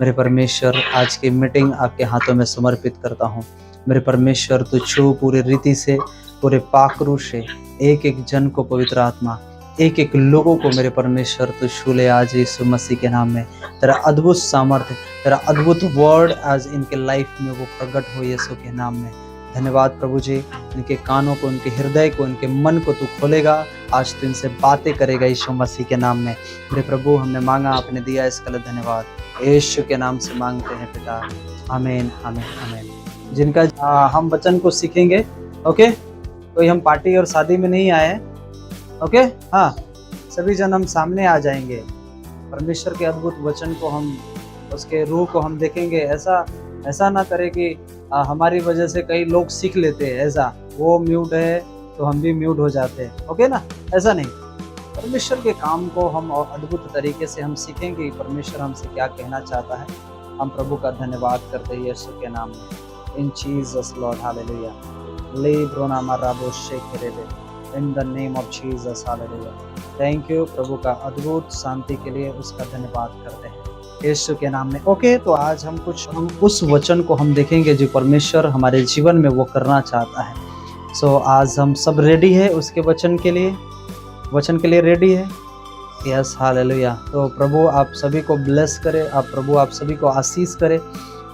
मेरे परमेश्वर, आज की मीटिंग आपके हाथों में समर्पित करता हूँ। मेरे परमेश्वर, तू छू पूरी रीति से, पूरे पाखरू से एक एक जन को, पवित्र आत्मा एक एक लोगों को मेरे परमेश्वर तू छू ले आज यीशु मसीह के नाम में। तेरा अद्भुत सामर्थ्य, तेरा अद्भुत वर्ड आज इनके लाइफ में वो प्रकट हो यीशु के नाम में। धन्यवाद प्रभु जी, इनके कानों को, इनके हृदय को, इनके मन को तू खोलेगा। आज तू इनसे बातें करेगा यीशु मसीह के नाम में। मेरे प्रभु, हमने मांगा, आपने दिया, इसके लिए धन्यवाद। यीशु के नाम से मांगते हैं पिता, आमीन आमीन आमीन। जिनका हम वचन को सीखेंगे, ओके, कोई हम पार्टी और शादी में नहीं आए हैं, ओके, हाँ, सभी जन हम सामने आ जाएंगे। परमेश्वर के अद्भुत वचन को हम, उसके रूह को हम देखेंगे। ऐसा ना करे कि हमारी वजह से कई लोग सीख लेते हैं, ऐसा वो म्यूट है तो हम भी म्यूट हो जाते हैं, ओके ना, ऐसा नहीं। परमेश्वर के काम को हम और अद्भुत तरीके से हम सीखेंगे, परमेश्वर हमसे क्या कहना चाहता है। हम प्रभु का धन्यवाद करते हैं यीशु के नाम में। In Jesus Lord, hallelujah. ले ब्रोना माराबो शेखरेबे, in the name of Jesus, hallelujah. Thank you प्रभु का अद्भुत शांति के लिए, उसका धन्यवाद करते हैं यीशु के नाम में। ओके, तो आज हम उस वचन को हम देखेंगे जो परमेश्वर हमारे जीवन में वो करना चाहता है। सो आज हम सब रेडी है उसके वचन के लिए रेडी है। Yes, hallelujah. तो प्रभु आप सभी को ब्लेस करे, प्रभु आप सभी को आशीष करे।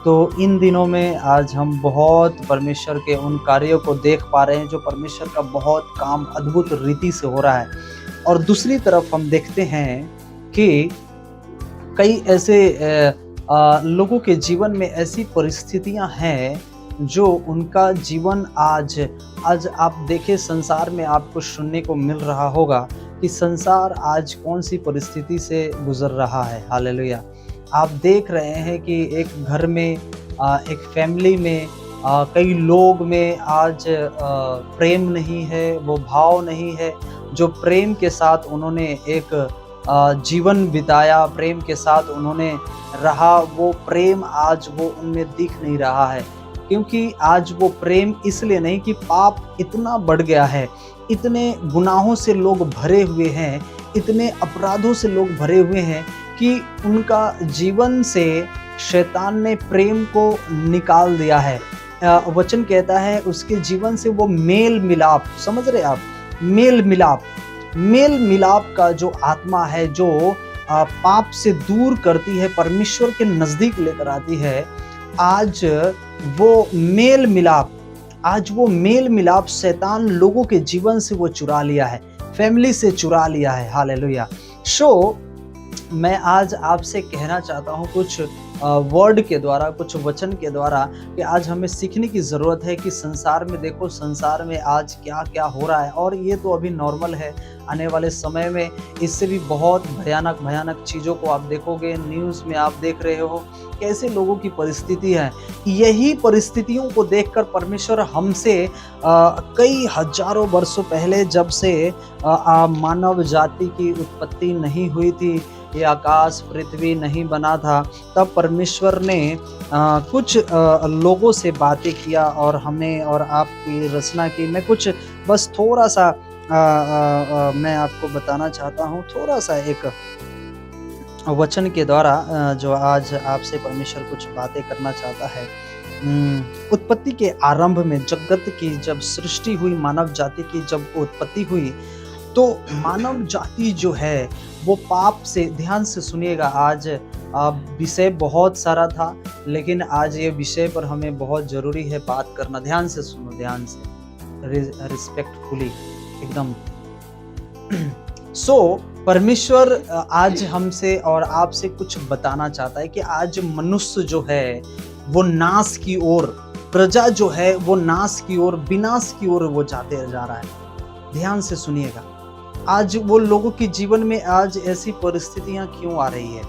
तो इन दिनों में आज हम बहुत परमेश्वर के उन कार्यों को देख पा रहे हैं जो परमेश्वर का बहुत काम अद्भुत रीति से हो रहा है। और दूसरी तरफ हम देखते हैं कि कई ऐसे लोगों के जीवन में ऐसी परिस्थितियां हैं जो उनका जीवन आज आप देखें, संसार में आपको सुनने को मिल रहा होगा कि संसार आज कौन सी परिस्थिति से गुजर रहा है। हालेलुया। आप देख रहे हैं कि एक घर में, एक फैमिली में, कई लोग में आज प्रेम नहीं है, वो भाव नहीं है। जो प्रेम के साथ उन्होंने एक जीवन बिताया, प्रेम के साथ उन्होंने रहा, वो प्रेम आज वो उनमें दिख नहीं रहा है। क्योंकि आज वो प्रेम इसलिए नहीं कि पाप इतना बढ़ गया है, इतने गुनाहों से लोग भरे हुए हैं, इतने अपराधों से लोग भरे हुए हैं कि उनका जीवन से शैतान ने प्रेम को निकाल दिया है। वचन कहता है उसके जीवन से वो मेल मिलाप, समझ रहे आप, मेल मिलाप का जो आत्मा है, जो पाप से दूर करती है, परमेश्वर के नजदीक लेकर आती है, आज वो मेल मिलाप शैतान लोगों के जीवन से वो चुरा लिया है, फैमिली से चुरा लिया है। हालेलुया। मैं आज आपसे कहना चाहता हूँ कुछ वर्ड के द्वारा, कुछ वचन के द्वारा, कि आज हमें सीखने की ज़रूरत है कि संसार में देखो, संसार में आज क्या क्या हो रहा है। और ये तो अभी नॉर्मल है, आने वाले समय में इससे भी बहुत भयानक चीज़ों को आप देखोगे। न्यूज़ में आप देख रहे हो कैसे लोगों की परिस्थिति है। यही परिस्थितियों को देखकर परमेश्वर हमसे कई हजारों वर्षों पहले, जब से मानव जाति की उत्पत्ति नहीं हुई थी, ये आकाश पृथ्वी नहीं बना था, तब परमेश्वर ने कुछ लोगों से बातें किया और हमें और आपकी रचना की। मैं कुछ बस थोड़ा सा मैं आपको बताना चाहता हूँ, थोड़ा सा एक वचन के द्वारा जो आज आपसे परमेश्वर कुछ बातें करना चाहता है। उत्पत्ति के आरंभ में, जगत की जब सृष्टि हुई, मानव जाति की जब उत्पत्ति हुई, तो मानव जाति जो है वो पाप से, ध्यान से सुनिएगा, आज विषय बहुत सारा था, लेकिन आज ये विषय पर हमें बहुत ज़रूरी है बात करना। ध्यान से सुनो, ध्यान से, रिस्पेक्टफुली एकदम। परमेश्वर आज हमसे और आपसे कुछ बताना चाहता है कि आज मनुष्य जो है वो नाश की ओर, प्रजा जो है वो नाश की ओर, विनाश की ओर वो जाते जा रहा है। ध्यान से सुनिएगा, आज वो लोगों के जीवन में आज ऐसी परिस्थितियां क्यों आ रही है।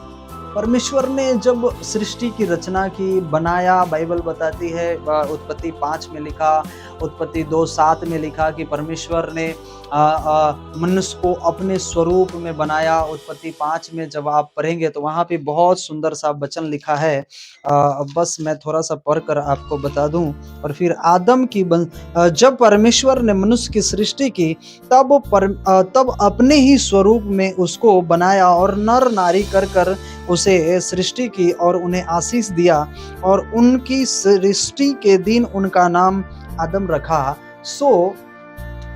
परमेश्वर ने जब सृष्टि की रचना की, बनाया, बाइबल बताती है, उत्पत्ति 5 में लिखा, उत्पत्ति 2:7 में लिखा कि परमेश्वर ने मनुष्य को अपने स्वरूप में बनाया। उत्पत्ति 5 में जब आप पढ़ेंगे तो वहाँ पे बहुत सुंदर सा वचन लिखा है। बस मैं थोड़ा सा पढ़कर आपको बता दूं। और फिर आदम की जब परमेश्वर ने मनुष्य की सृष्टि की, तब अपने ही स्वरूप में उसको बनाया और नर नारी कर उसे सृष्टि की और उन्हें आशीष दिया और उनकी सृष्टि के दिन उनका नाम आदम रखा। सो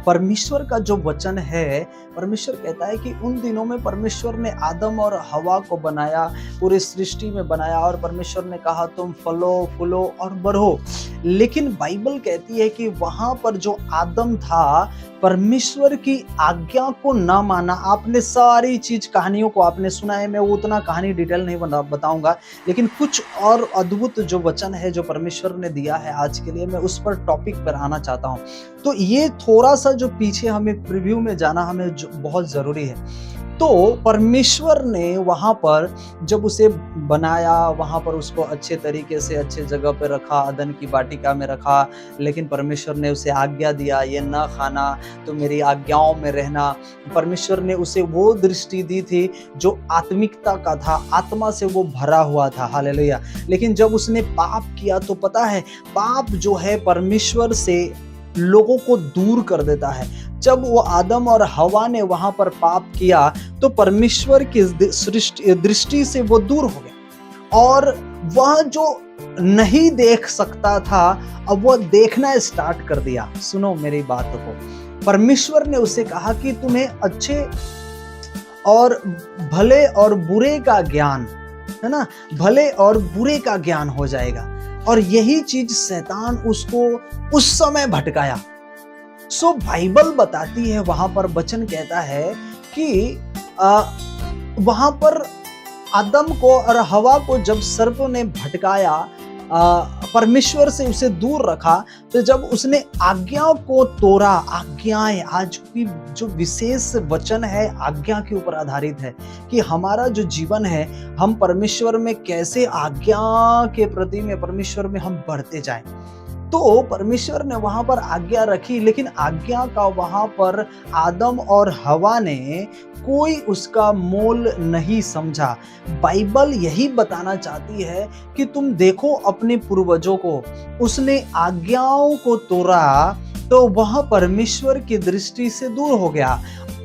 परमेश्वर का जो वचन है, परमेश्वर कहता है कि उन दिनों में परमेश्वर ने आदम और हवा को बनाया, पूरी सृष्टि में बनाया और परमेश्वर ने कहा तुम फलो फूलो और बढ़ो। लेकिन बाइबल कहती है कि वहां पर जो आदम था, परमेश्वर की आज्ञा को ना माना। आपने सारी चीज कहानियों को आपने सुना है, मैं वो उतना कहानी डिटेल नहीं बताऊंगा, लेकिन कुछ और अद्भुत जो वचन है जो परमेश्वर ने दिया है आज के लिए, मैं उस पर टॉपिक पर आना चाहता हूँ। तो ये थोड़ा सा जो पीछे हमें प्रीव्यू में जाना हमें बहुत जरूरी है। तो परमेश्वर ने वहां पर जब उसे बनाया, वहां पर उसको अच्छे तरीके से अच्छे जगह पे रखा, अदन की वाटिका में रखा, लेकिन परमेश्वर ने उसे आज्ञा दिया ये न खाना, तो मेरी आज्ञाओं में रहना। परमेश्वर ने उसे वो दृष्टि दी थी जो आत्मिकता का था, आत्मा से वो भरा हुआ था, हालेलुया। लेकिन जब उसने पाप किया तो पता है, पाप जो है परमेश्वर से लोगों को दूर कर देता है। जब वो आदम और हवा ने वहां पर पाप किया तो परमेश्वर की दृष्टि से वो दूर हो गया और वह जो नहीं देख सकता था अब वो देखना स्टार्ट कर दिया। सुनो मेरी बात को, परमेश्वर ने उसे कहा कि तुम्हें अच्छे और भले और बुरे का ज्ञान, है ना, भले और बुरे का ज्ञान हो जाएगा। और यही चीज शैतान उसको उस समय भटकाया। सो बाइबल बताती है, वहां पर वचन कहता है कि वहां पर आदम को और हवा को जब सर्प ने भटकाया, परमेश्वर से उसे दूर रखा, तो जब उसने आज्ञा को तोड़ा, आज्ञाएं, आज की जो विशेष वचन है आज्ञा के ऊपर आधारित है कि हमारा जो जीवन है हम परमेश्वर में कैसे आज्ञा के प्रति में परमेश्वर में हम बढ़ते जाएं। तो परमेश्वर ने वहां पर आज्ञा रखी, लेकिन आज्ञा का वहां पर आदम और हवा ने कोई उसका मोल नहीं समझा। बाइबल यही बताना चाहती है कि तुम देखो अपने पूर्वजों को, उसने आज्ञाओं को तोड़ा तो वह परमेश्वर की दृष्टि से दूर हो गया।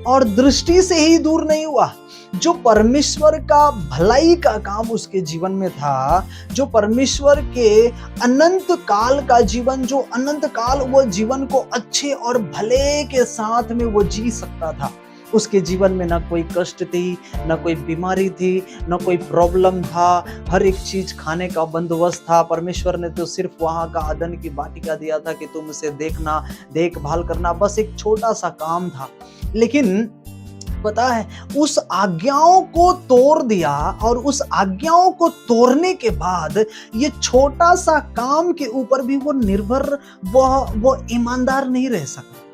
और दृष्टि से ही दूर नहीं हुआ, जो परमेश्वर का भलाई का काम उसके जीवन में था, जो परमेश्वर के अनंत काल का जीवन, जो अनंत काल वो जीवन को अच्छे और भले के साथ में वो जी सकता था, उसके जीवन में ना कोई कष्ट थी, ना कोई बीमारी थी, ना कोई प्रॉब्लम था, हर एक चीज खाने का बंदोबस्त था। परमेश्वर ने तो सिर्फ वहां का अदन की वाटिका दिया था कि तुम उसे देखना, देखभाल करना, बस एक छोटा सा काम था। लेकिन पता है उस आज्ञाओं को तोड़ दिया, और उस आज्ञाओं को तोड़ने के बाद ये छोटा सा काम के ऊपर भी वो निर्भर, वो ईमानदार नहीं रह सका।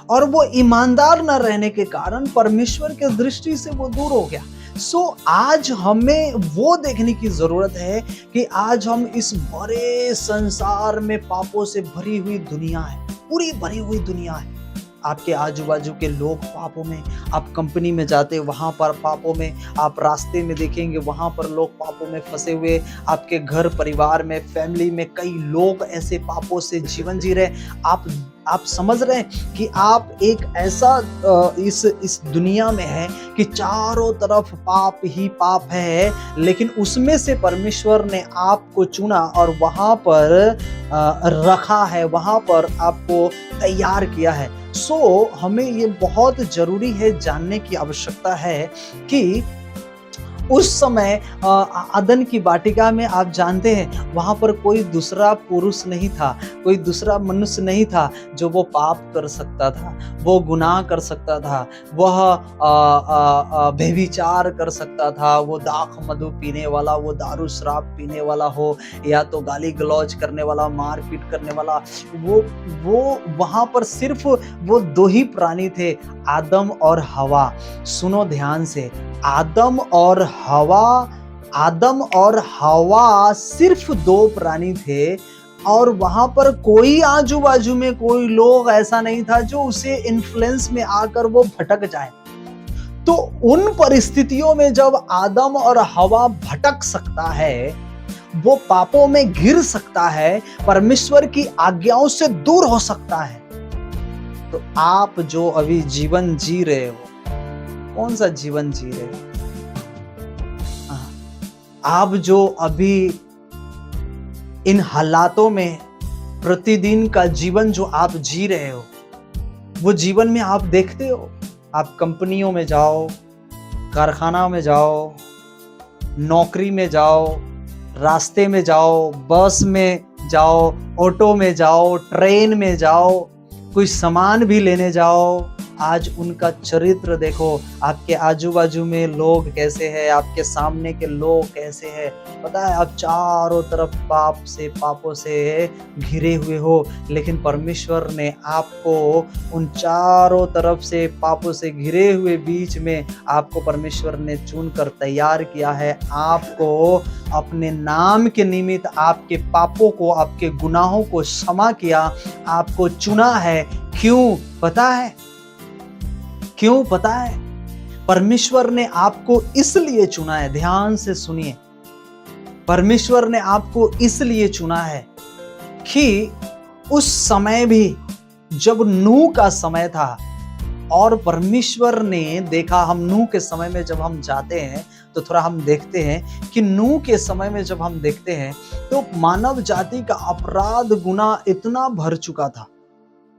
और वो ईमानदार न रहने के कारण परमेश्वर के दृष्टि से वो दूर हो गया। सो आज हमें वो देखने की जरूरत है कि आज हम इस बड़े संसार में पापों से भरी हुई दुनिया है, पूरी भरी हुई दुनिया है। आपके आजू बाजू के लोग पापों में, आप कंपनी में जाते वहां पर पापों में, आप रास्ते में देखेंगे वहां पर लोग पापों में फंसे हुए, आपके घर परिवार में, फैमिली में कई लोग ऐसे पापों से जीवन जी रहे। आप समझ रहे हैं कि आप एक ऐसा इस दुनिया में है कि चारों तरफ पाप ही पाप है, लेकिन उसमें से परमेश्वर ने आपको चुना और वहां पर रखा है, वहां पर आपको तैयार किया है। सो हमें ये बहुत जरूरी है, जानने की आवश्यकता है कि उस समय अदन की वाटिका में आप जानते हैं वहां पर कोई दूसरा पुरुष नहीं था, कोई दूसरा मनुष्य नहीं था जो वो पाप कर सकता था, वो गुनाह कर सकता था, वह व्यभिचार कर सकता था, वो दाख मधु पीने वाला, वो दारू शराब पीने वाला हो, या तो गाली गलौज करने वाला, मारपीट करने वाला, वो वहां पर सिर्फ वो दो ही प्राणी थे, आदम और हवा। सुनो ध्यान से, आदम और हवा सिर्फ दो प्राणी थे, और वहां पर कोई आजू बाजू में कोई लोग ऐसा नहीं था जो उसे इन्फ्लुएंस में आकर वो भटक जाए। तो उन परिस्थितियों में जब आदम और हवा भटक सकता है, वो पापों में गिर सकता है, परमेश्वर की आज्ञाओं से दूर हो सकता है, तो आप जो अभी जीवन जी रहे हो, कौन सा जीवन जी रहे हो? आप जो अभी इन हालातों में प्रतिदिन का जीवन जो आप जी रहे हो, वो जीवन में आप देखते हो, आप कंपनियों में जाओ, कारखाना में जाओ, नौकरी में जाओ, रास्ते में जाओ, बस में जाओ, ऑटो में जाओ, ट्रेन में जाओ, कोई सामान भी लेने जाओ, आज उनका चरित्र देखो। आपके आजू बाजू में लोग कैसे हैं, आपके सामने के लोग कैसे हैं, पता है आप चारों तरफ पापों से घिरे हुए हो, लेकिन परमेश्वर ने आपको उन चारों तरफ से पापों से घिरे हुए बीच में आपको परमेश्वर ने चुनकर तैयार किया है। आपको अपने नाम के निमित्त आपके पापों को, आपके गुनाहों को क्षमा किया, आपको चुना है। क्यों पता है? क्यों पता है? परमेश्वर ने आपको इसलिए चुना है, ध्यान से सुनिए, परमेश्वर ने आपको इसलिए चुना है कि उस समय भी जब नूह का समय था और परमेश्वर ने देखा, हम नूह के समय में जब हम जाते हैं तो थोड़ा हम देखते हैं कि नूह के समय में जब हम देखते हैं तो मानव जाति का अपराध गुनाह इतना भर चुका था,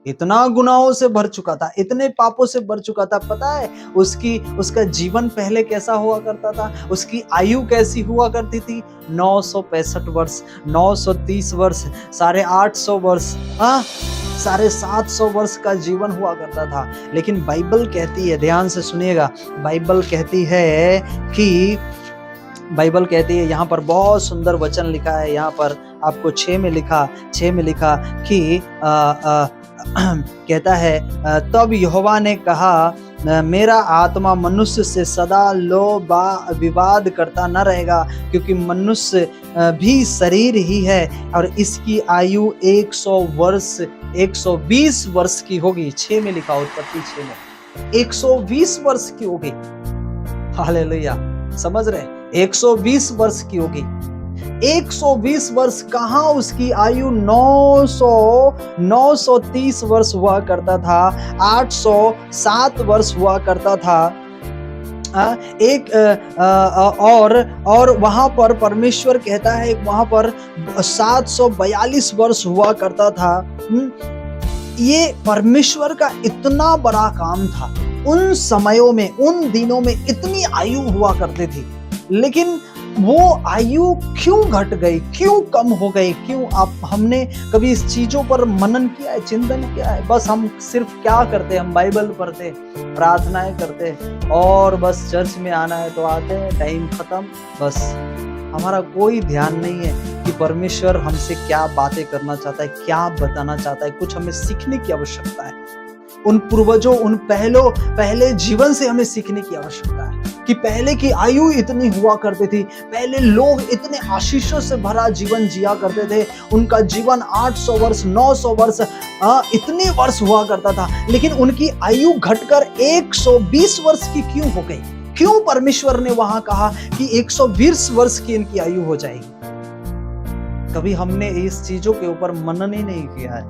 इतना गुनाहों से भर चुका था, इतने पापों से भर चुका था। पता है उसका जीवन पहले कैसा हुआ करता था, उसकी आयु कैसी हुआ करती थी? 965 वर्ष, 930 वर्ष, 850 वर्ष, 750 वर्ष का जीवन हुआ करता था। लेकिन बाइबल कहती है, ध्यान से सुनिएगा, बाइबल कहती है यहाँ पर बहुत सुंदर वचन लिखा है, यहाँ पर आपको 6 में लिखा कि कहता है, तब यहोवा ने कहा, मेरा आत्मा मनुष्य से सदा विवाद करता न रहेगा, क्योंकि मनुष्य भी शरीर ही है और इसकी आयु 120 वर्ष की होगी। 6 में लिखा, उत्पत्ति 6 में 120 वर्ष की होगी। हालेलुया, समझ रहे? 120 वर्ष की होगी। 120 वर्ष कहाँ, उसकी आयु 930 वर्ष हुआ करता था, 807 वर्ष हुआ करता था। और वहां पर परमेश्वर कहता है, वहां पर 742 वर्ष हुआ करता था। ये परमेश्वर का इतना बड़ा काम था। उन समयों में, उन दिनों में इतनी आयु हुआ करती थी, लेकिन वो आयु क्यों घट गई, क्यों कम हो गई? क्यों? हमने कभी इस चीजों पर मनन किया है, चिंतन किया है? बस हम सिर्फ क्या करते, हम बाइबल पढ़ते, प्रार्थनाएं करते और बस चर्च में आना है तो आते हैं, टाइम खत्म, बस हमारा कोई ध्यान नहीं है कि परमेश्वर हमसे क्या बातें करना चाहता है, क्या बताना चाहता है। कुछ हमें सीखने की आवश्यकता है, उन पूर्वजों, उन पहले जीवन से हमें सीखने की आवश्यकता है कि पहले की आयु इतनी हुआ करती थी, पहले लोग इतने आशीषों से भरा जीवन जिया करते थे, उनका जीवन 800 वर्ष, 900 वर्ष, इतने वर्ष हुआ करता था, लेकिन उनकी आयु घटकर 120 वर्ष की क्यों हो गई? क्यों परमेश्वर ने वहां कहा कि 120 वर्ष की इनकी आयु हो जाएगी? कभी हमने इस चीजों के ऊपर मनन ही नहीं किया है,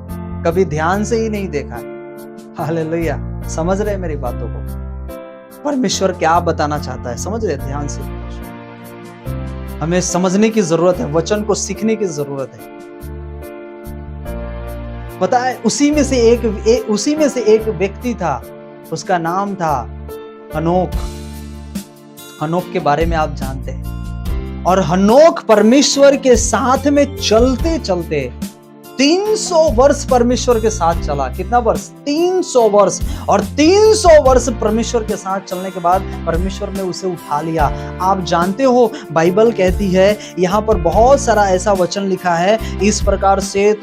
कभी ध्यान से ही नहीं देखा है। हालेलुया, समझ रहे मेरी बातों को? परमेश्वर क्या बताना चाहता है, समझ रहे? ध्यान से हमें समझने की जरूरत है, वचन को सीखने की जरूरत है। पता है, उसी में से एक व्यक्ति था, उसका नाम था हनोक। हनोक के बारे में आप जानते हैं। और हनोक परमेश्वर के साथ में चलते चलते 300 वर्ष परमेश्वर के साथ चला। कितना वर्ष? 300 वर्ष। और 300 वर्ष परमेश्वर के साथ चलने के बाद परमेश्वर ने उसे उठा लिया। आप जानते हो, बाइबल कहती है, यहाँ पर बहुत सारा ऐसा वचन लिखा है, इस प्रकार से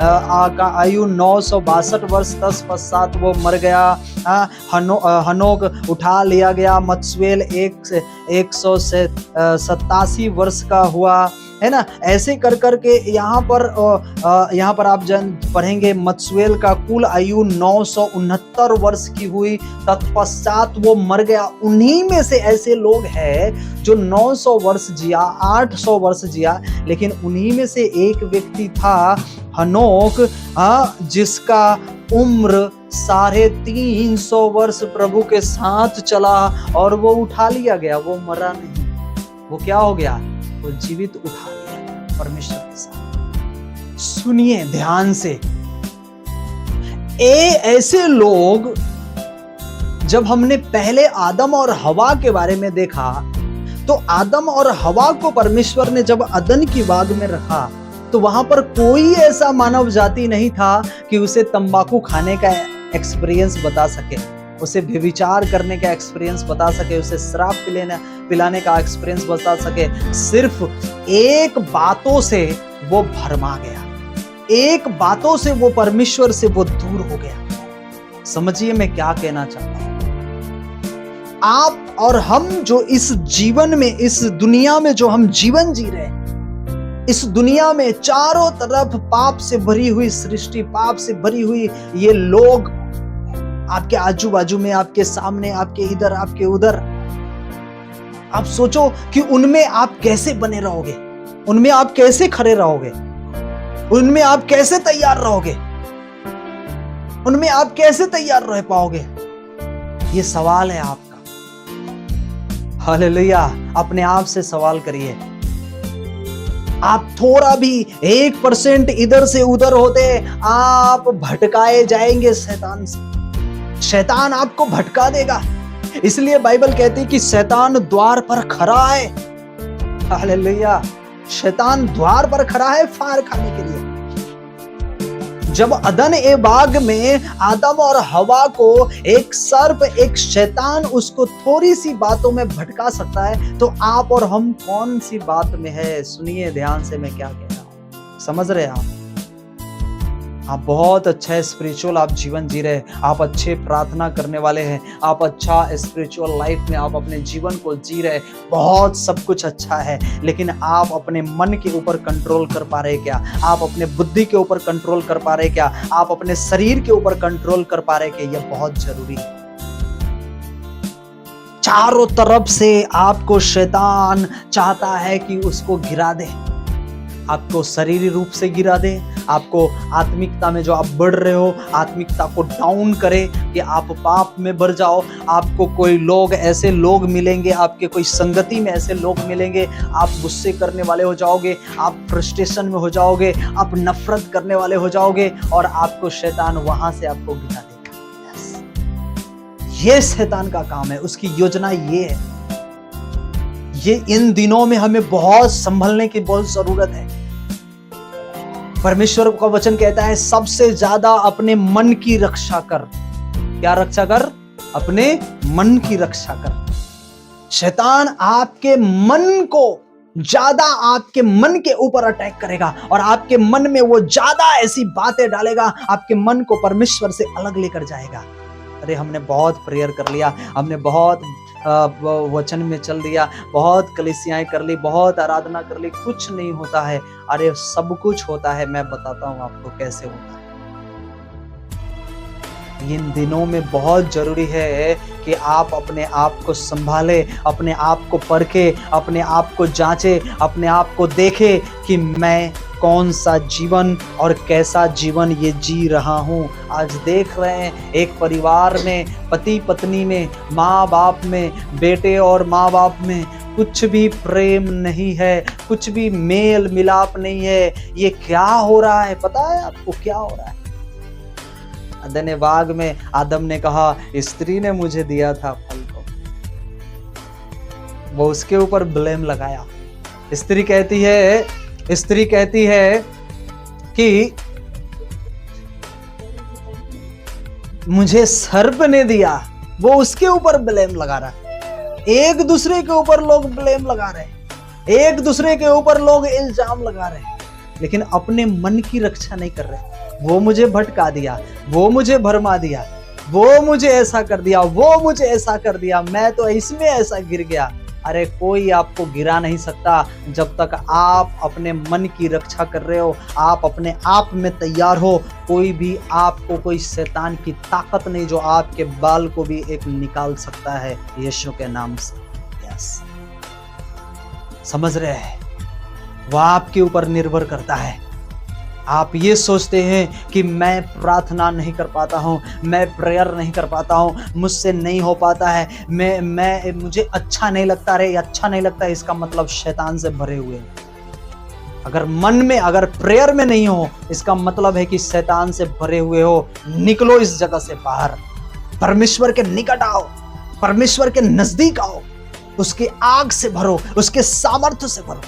का आयु 962 वर्ष, तत्पश्चात वो मर गया। हनोक उठा लिया गया। मतसूएल 187 वर्ष का हुआ, है ना? ऐसे कर करके यहाँ पर आप पढ़ेंगे, मतसूएल का कुल आयु 969 वर्ष की हुई, तत्पश्चात वो मर गया। उन्हीं में से ऐसे लोग हैं जो 900 वर्ष जिया, 800 वर्ष जिया, लेकिन उन्हीं में से एक व्यक्ति था हनोक, जिसका उम्र 350 वर्ष प्रभु के साथ चला और वो उठा लिया गया। वो मरा नहीं, वो क्या हो गया? को जीवित उठा लिया परमेश्वर के साथ। सुनिए ध्यान से, ऐसे लोग, जब हमने पहले आदम और हवा के बारे में देखा, तो आदम और हवा को परमेश्वर ने जब अदन की बाग में रखा, तो वहां पर कोई ऐसा मानव जाति नहीं था कि उसे तंबाकू खाने का एक्सपीरियंस बता सके, उसे व्यभिचार करने का एक्सपीरियंस बता सके, उसे शराब पिलाने का एक्सपीरियंस बता सके। सिर्फ एक बातों से वो भरमा गया, एक बातों से वो परमेश्वर से वो दूर हो गया। समझिए मैं क्या कहना चाहता हूं। आप और हम जो इस जीवन में, इस दुनिया में जो हम जीवन जी रहे हैं, इस दुनिया में चारों तरफ पाप से भरी हुई सृष्टि, पाप से भरी हुई ये लोग आपके आजू बाजू में, आपके सामने, आपके इधर, आपके उधर। आप सोचो कि उनमें आप कैसे बने रहोगे, उनमें आप कैसे खड़े रहोगे, उनमें आप कैसे तैयार रहोगे, उनमें आप कैसे तैयार रह पाओगे? ये सवाल है आपका। हालेलुया। अपने आप से सवाल करिए। आप थोड़ा भी 1% इधर से उधर होते, आप भटकाए जाएंगे शैतान से। शैतान आपको भटका देगा। इसलिए बाइबल कहती है कि शैतान द्वार पर खड़ा है। हालेलुया। शैतान द्वार पर खड़ा है फाड़ खाने के लिए। जब अदन ए बाग में आदम और हवा को एक सर्प, एक शैतान उसको थोड़ी सी बातों में भटका सकता है, तो आप और हम कौन सी बात में है? सुनिए ध्यान से मैं क्या कह रहा हूं। समझ रहे हैं आप बहुत अच्छा स्पिरिचुअल आप जीवन जी रहे हैं, आप अच्छे प्रार्थना करने वाले हैं, आप अच्छा स्पिरिचुअल लाइफ में आप अपने जीवन को जी रहे, बहुत सब कुछ अच्छा है, लेकिन आप अपने मन के ऊपर कंट्रोल कर पा रहे क्या? आप अपने बुद्धि के ऊपर कंट्रोल कर पा रहे क्या? आप अपने शरीर के ऊपर कंट्रोल कर पा रहे क्या? यह बहुत जरूरी है। चारों तरफ से आपको शैतान चाहता है कि उसको गिरा दे, आपको शारीरिक रूप से गिरा दे, आपको आत्मिकता में जो आप बढ़ रहे हो, आत्मिकता को डाउन करे कि आप पाप में बढ़ जाओ। आपको कोई लोग, ऐसे लोग मिलेंगे, आपके कोई संगति में ऐसे लोग मिलेंगे, आप गुस्से करने वाले हो जाओगे, आप फ्रस्ट्रेशन में हो जाओगे, आप नफरत करने वाले हो जाओगे, और आपको शैतान वहां से आपको गिरा देगा। ये शैतान का काम है, उसकी योजना ये है। ये इन दिनों में हमें बहुत संभलने की बहुत जरूरत है। परमेश्वर का वचन कहता है सबसे ज्यादा अपने मन की रक्षा कर। क्या रक्षा कर? अपने मन की रक्षा कर। शैतान आपके मन को ज्यादा, आपके मन के ऊपर अटैक करेगा, और आपके मन में वो ज्यादा ऐसी बातें डालेगा, आपके मन को परमेश्वर से अलग लेकर जाएगा। अरे हमने बहुत प्रेयर कर लिया, हमने बहुत वचन में चल दिया, बहुत कलीसियाएं कर ली, बहुत आराधना कर ली, कुछ नहीं होता है। अरे सब कुछ होता है। मैं बताता हूं आपको कैसे होता है। इन दिनों में बहुत जरूरी है कि आप अपने आप को संभाले, अपने आप को परखे, अपने आप को जांचे, अपने आप को देखे कि मैं कौन सा जीवन और कैसा जीवन ये जी रहा हूँ। आज देख रहे हैं एक परिवार में, पति पत्नी में, माँ बाप में, बेटे और माँ बाप में कुछ भी प्रेम नहीं है, कुछ भी मेल मिलाप नहीं है। ये क्या हो रहा है? पता है आपको क्या हो रहा है? अदन बाग में आदम ने कहा स्त्री ने मुझे दिया था फल को, वो उसके ऊपर ब्लेम लगाया। स्त्री कहती है कि मुझे सर्प ने दिया, वो उसके ऊपर ब्लेम लगा रहा है। एक दूसरे के ऊपर लोग ब्लेम लगा रहे हैं, एक दूसरे के ऊपर लोग इल्जाम लगा रहे हैं, लेकिन अपने मन की रक्षा नहीं कर रहे। वो मुझे भटका दिया, वो मुझे भरमा दिया, वो मुझे ऐसा कर दिया, वो मुझे ऐसा कर दिया, मैं तो इसमें ऐसा गिर गया। अरे कोई आपको गिरा नहीं सकता जब तक आप अपने मन की रक्षा कर रहे हो, आप अपने आप में तैयार हो। कोई भी आपको, कोई शैतान की ताकत नहीं जो आपके बाल को भी एक निकाल सकता है यीशु के नाम से। यस, समझ रहे हैं? वो आपके ऊपर निर्भर करता है। आप ये सोचते हैं कि मैं प्रार्थना नहीं कर पाता हूँ, मैं प्रेयर नहीं कर पाता हूँ, मुझसे नहीं हो पाता है, मैं मुझे अच्छा नहीं लगता, रे अच्छा नहीं लगता, इसका मतलब शैतान से भरे हुए हैं। अगर मन में, अगर प्रेयर में नहीं हो, इसका मतलब है कि शैतान से भरे हुए हो। निकलो इस जगह से बाहर, परमेश्वर के निकट आओ, परमेश्वर के नजदीक आओ, उसकी आग से भरो, उसके सामर्थ्य से भरो।